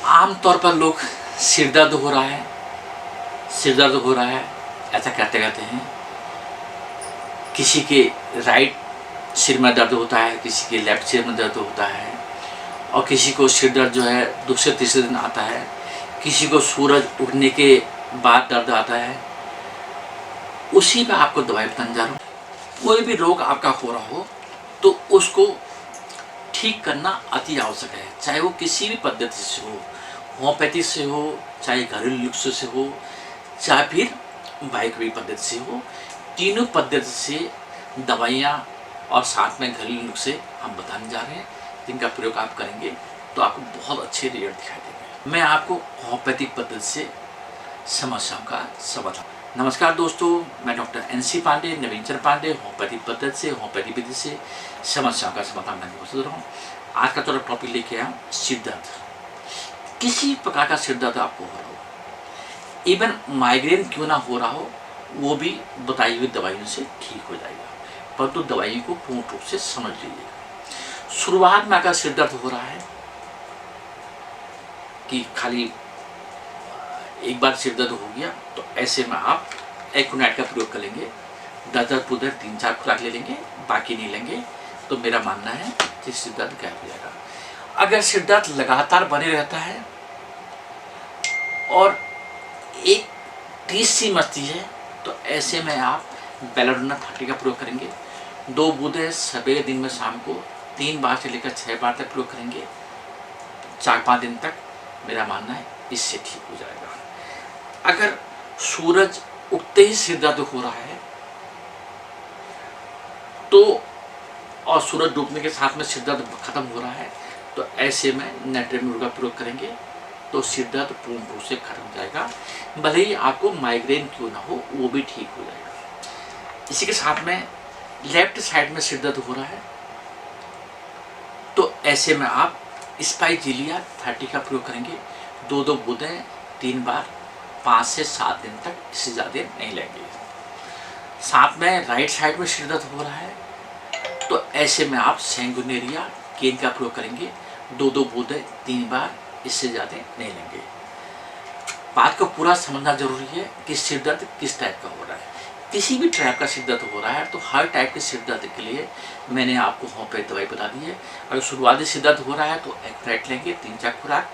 आम तौर पर लोग सिर दर्द हो रहा है, सिर दर्द हो रहा है ऐसा कहते कहते हैं। किसी के राइट सिर में दर्द होता है, किसी के लेफ्ट सिर में दर्द होता है, और किसी को सिर दर्द जो है दूसरे तीसरे दिन आता है, किसी को सूरज उगने के बाद दर्द आता है। उसी पे आपको दवाई बताने जा रहा हूँ। कोई भी रोग आपका हो रहा हो तो उसको ठीक करना अति आवश्यक है, चाहे वो किसी भी पद्धति से हो, होम्योपैथी से हो, चाहे घरेलू नुस्खे से हो, चाहे फिर बायोकेमिक पद्धति से हो। तीनों पद्धति से दवाइयाँ और साथ में घरेलू नुस्खे हम बताने जा रहे हैं, जिनका प्रयोग आप करेंगे तो आपको बहुत अच्छे रिजल्ट दिखाई देंगे। मैं आपको होम्योपैथिक पद्धति से समस्याओं का समाधान। नमस्कार दोस्तों, मैं डॉक्टर NC पांडे, नवीन चंद्र पांडे, होम्योपैथिक पद्धति से, होम्योपैथिक विधि से समस्याओं का समाधान करने को सोच रहा हूँ। आज का थोड़ा टॉपिक लेके आया हूँ, सिर दर्द। किसी प्रकार का सिर दर्द आपको हो रहा हो, इवन माइग्रेन क्यों ना हो रहा हो, वो भी बताई हुई दवाइयों से ठीक हो जाएगा, परंतु दवाइयों को पूर्ण रूप से समझ लीजिएगा। शुरुआत में अगर सिर दर्द हो रहा है कि खाली एक बार सिर दर्द हो गया, तो ऐसे में आप एक्रोनाइट का प्रयोग कर लेंगे। 10-10 पुदर 3-4 खुराक ले लेंगे, बाकी नहीं लेंगे, तो मेरा मानना है कि सिर दर्द गायब हो जाएगा। अगर सिर दर्द लगातार बने रहता है और एक टीस सी मचती है, तो ऐसे में आप बेलाडोना 30 का प्रयोग करेंगे। 2 बूंदें सवेरे दिन में शाम को 3 बार से लेकर 6 बार तक प्रयोग करेंगे। 4-5 दिन तक मेरा मानना है इससे ठीक हो जाएगा। अगर सूरज उगते ही सिर दर्द हो रहा है तो, और सूरज डूबने के साथ में सिर दर्द खत्म हो रहा है, तो ऐसे में नेट्रेम्यूर का प्रयोग करेंगे तो सिर दर्द पूर्ण रूप से खत्म हो जाएगा। भले ही आपको माइग्रेन क्यों ना हो, वो भी ठीक हो जाएगा। इसी के साथ में लेफ्ट साइड में सिर दर्द हो रहा है, तो ऐसे में आप स्पाइजीलिया 30 का प्रयोग करेंगे। 2-2 बूंदें 3 बार 5 से 7 दिन तक, इससे ज़्यादा नहीं लेंगे। साथ में राइट साइड में सिर दर्द हो रहा है, तो ऐसे में आप सैंगुनेरिया केन का प्रयोग करेंगे। 2-2 बूंदें 3 बार, इससे ज़्यादा नहीं लेंगे। बात को पूरा समझना जरूरी है कि सिर दर्द किस टाइप का हो रहा है। किसी भी टाइप का सिर दर्द हो रहा है तो हर टाइप के सिर दर्द के लिए मैंने आपको होम्योपैथी दवाई बता दी है। अगर शुरुआती सिर दर्द हो रहा है तो एक्रोनाइट लेंगे 3-4 खुराक।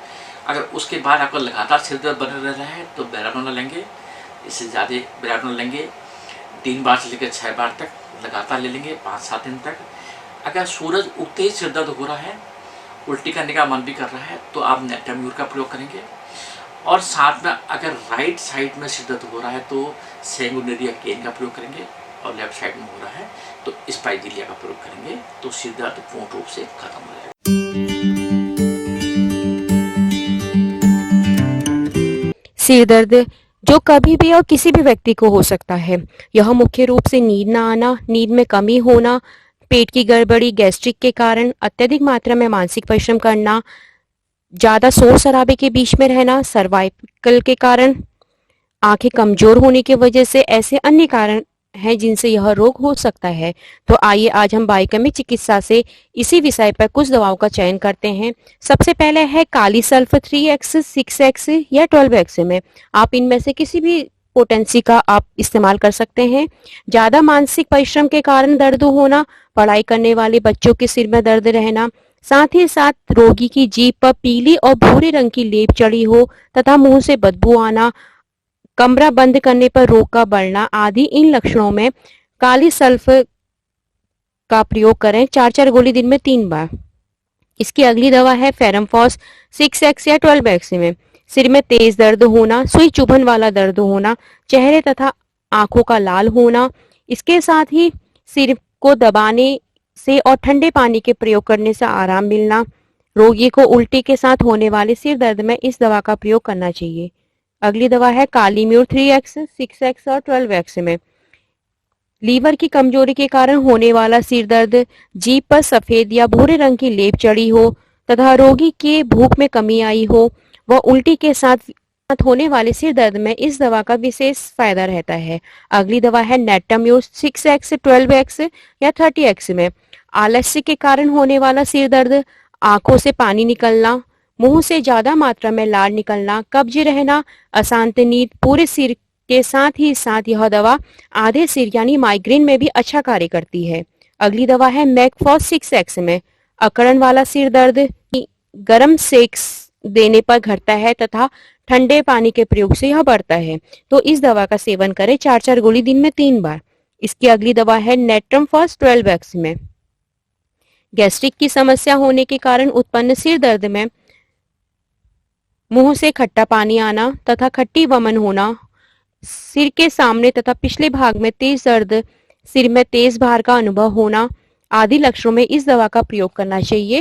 अगर उसके बाद आपका लगातार सिर दर्द बने रह रहा है तो बेलाडोना लेंगे, इससे ज़्यादा बेलाडोना लेंगे। 3 बार से लेकर 6 बार तक लगातार ले लेंगे 5-7 दिन तक। अगर सूरज उगते ही सिर दर्द हो रहा है, उल्टी करने का मन भी कर रहा है, तो आप नेट्रेम्यूर का प्रयोग करेंगे। और साथ में अगर राइट साइड में सिर दर्द हो रहा है तो सैंगुनेरिया केन का प्रयोग करेंगे, और लेफ्ट साइड में हो रहा है तो स्पाइजीलिया का प्रयोग करेंगे, तो सिर दर्द पूर्ण रूप से खत्म हो जाएगा। सिर दर्द जो कभी भी और किसी भी व्यक्ति को हो सकता है। यह मुख्य रूप से नींद ना आना, नींद में कमी होना, पेट की गड़बड़ी, गैस्ट्रिक के कारण, अत्यधिक मात्रा में मानसिक परिश्रम करना, ज्यादा शोर शराबे के बीच में रहना, सर्वाइकल के कारण, आंखें कमजोर होने की वजह से, ऐसे अन्य कारण हैं जिनसे यह रोग हो सकता है। तो आइए आज हम बायोकेमिक चिकित्सा से इसी विषय पर कुछ दवाओं का चयन करते हैं। सबसे पहले है काली सल्फर 3x, 6x या 12x में। आप इनमें से किसी भी पोटेंसी का आप इस्तेमाल कर सकते हैं। ज्यादा मानसिक परिश्रम के कारण दर्द होना, पढ़ाई करने वाले बच्चों के सिर में दर्द रहना, साथ ही साथ रोगी की जीभ पर पीली और भूरे रंग की लेप चढ़ी हो तथा मुंह से बदबू आना, कमरा बंद करने पर रोग का बढ़ना आदि, इन लक्षणों में काली सल्फर का प्रयोग करें। 4-4 गोली दिन में 3 बार। इसकी अगली दवा है फेरमफॉस 6x या 12x में। सिर में तेज दर्द होना, सुई चुभन वाला दर्द होना, चेहरे तथा आंखों का लाल होना, इसके साथ ही सिर को दबाने से और ठंडे पानी के प्रयोग करने से आराम मिलना। रोगी को उल्टी के साथ होने वाले सिर दर्द में इस दवा का प्रयोग करना चाहिए। अगली दवा है कालीम्यूर 3x, 6x और 12x में। लीवर की कमजोरी के कारण होने वाला सिर दर्द, जीभ पर सफेद या भूरे रंग की लेप चढ़ी हो तथा रोगी के भूख में कमी आई हो, व उल्टी के साथ होने वाले सिर दर्द में इस दवा का विशेष फायदा रहता है। अगली दवा है नेट्रेम्यूर 6x, 12x या 30x में। आलस्य के कारण होने वाला सिर दर्द, आंखों से पानी निकलना, मुंह से ज्यादा मात्रा में लार निकलना, कब्ज रहना, अशांत नींद, पूरे सिर के साथ यह दवा आधे सिर यानी माइग्रेन में भी अच्छा कार्य करती है। अगली दवा है मैकफॉस 6X में। अकड़न वाला सिर दर्द गर्म सेक देने पर घटता है तथा ठंडे पानी के प्रयोग से यह बढ़ता है, तो इस दवा का सेवन करें 4-4 गोली दिन में 3 बार। इसकी अगली दवा है नेट्रम फर्स्ट 12X में। गैस्ट्रिक की समस्या होने के कारण उत्पन्न सिर दर्द में मुंह से खट्टा पानी आना तथा खट्टी वमन होना, सिर के सामने तथा पिछले भाग में तेज दर्द, सिर में तेज भार का अनुभव होना आदि लक्षणों में इस दवा का प्रयोग करना चाहिए।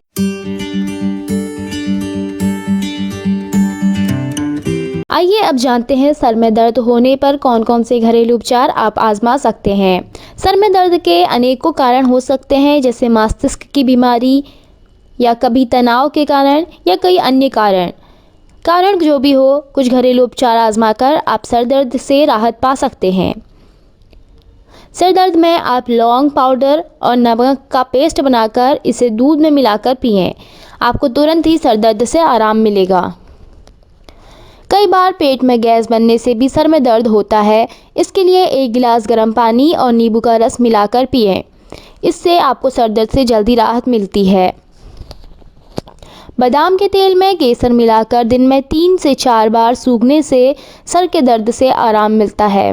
आइए अब जानते हैं सर में दर्द होने पर कौन कौन से घरेलू उपचार आप आजमा सकते हैं। सर में दर्द के अनेकों कारण हो सकते हैं, जैसे मस्तिष्क की बीमारी या कभी तनाव के कारण या कई अन्य कारण जो भी हो, कुछ घरेलू उपचार आजमाकर आप सर दर्द से राहत पा सकते हैं। सर दर्द में आप लौंग पाउडर और नमक का पेस्ट बनाकर इसे दूध में मिलाकर पिएं। आपको तुरंत ही सर दर्द से आराम मिलेगा। कई बार पेट में गैस बनने से भी सर में दर्द होता है। इसके लिए 1 गिलास गर्म पानी और नींबू का रस मिलाकर पिएं। इससे आपको सर दर्द से जल्दी राहत मिलती है। बादाम के तेल में केसर मिलाकर दिन में 3 से 4 बार सूंघने से सर के दर्द से आराम मिलता है।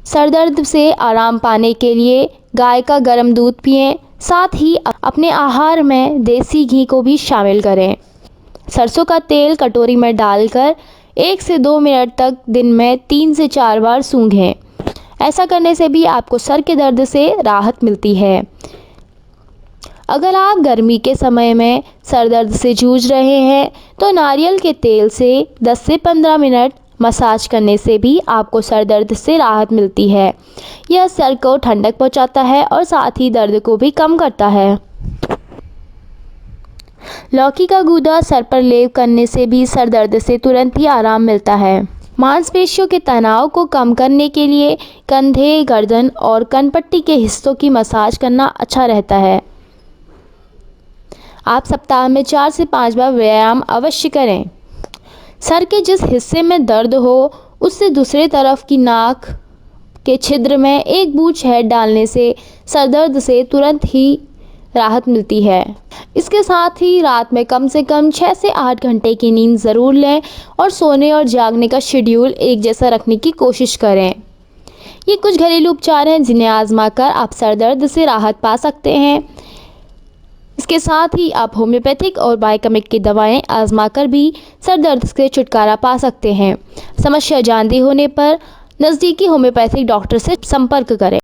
सर दर्द से आराम पाने के लिए गाय का गर्म दूध पिएं। साथ ही अपने आहार में देसी घी को भी शामिल करें। सरसों का तेल कटोरी में डालकर 1 से 2 मिनट तक दिन में 3 से 4 बार सूंघें। ऐसा करने से भी आपको सर के दर्द से राहत मिलती है। अगर आप गर्मी के समय में सर दर्द से जूझ रहे हैं तो नारियल के तेल से 10 से 15 मिनट मसाज करने से भी आपको सर दर्द से राहत मिलती है। यह सर को ठंडक पहुंचाता है और साथ ही दर्द को भी कम करता है। लौकी का गूदा सर पर लेप करने से भी सर दर्द से तुरंत ही आराम मिलता है। मांसपेशियों के तनाव को कम करने के लिए कंधे, गर्दन और कनपट्टी के हिस्सों की मसाज करना अच्छा रहता है। आप सप्ताह में 4 से 5 बार व्यायाम अवश्य करें। सर के जिस हिस्से में दर्द हो उससे दूसरे तरफ की नाक के छिद्र में 1 बूंद शहद डालने से सर दर्द से तुरंत ही राहत मिलती है। इसके साथ ही रात में कम से कम 6 से 8 घंटे की नींद ज़रूर लें और सोने और जागने का शेड्यूल एक जैसा रखने की कोशिश करें। ये कुछ घरेलू उपचार हैं जिन्हें आजमाकर आप सर दर्द से राहत पा सकते हैं। इसके साथ ही आप होम्योपैथिक और बायोकेमिक की दवाएं आजमाकर भी सर दर्द से छुटकारा पा सकते हैं। समस्या जानते होने पर नज़दीकी होम्योपैथिक डॉक्टर से संपर्क करें।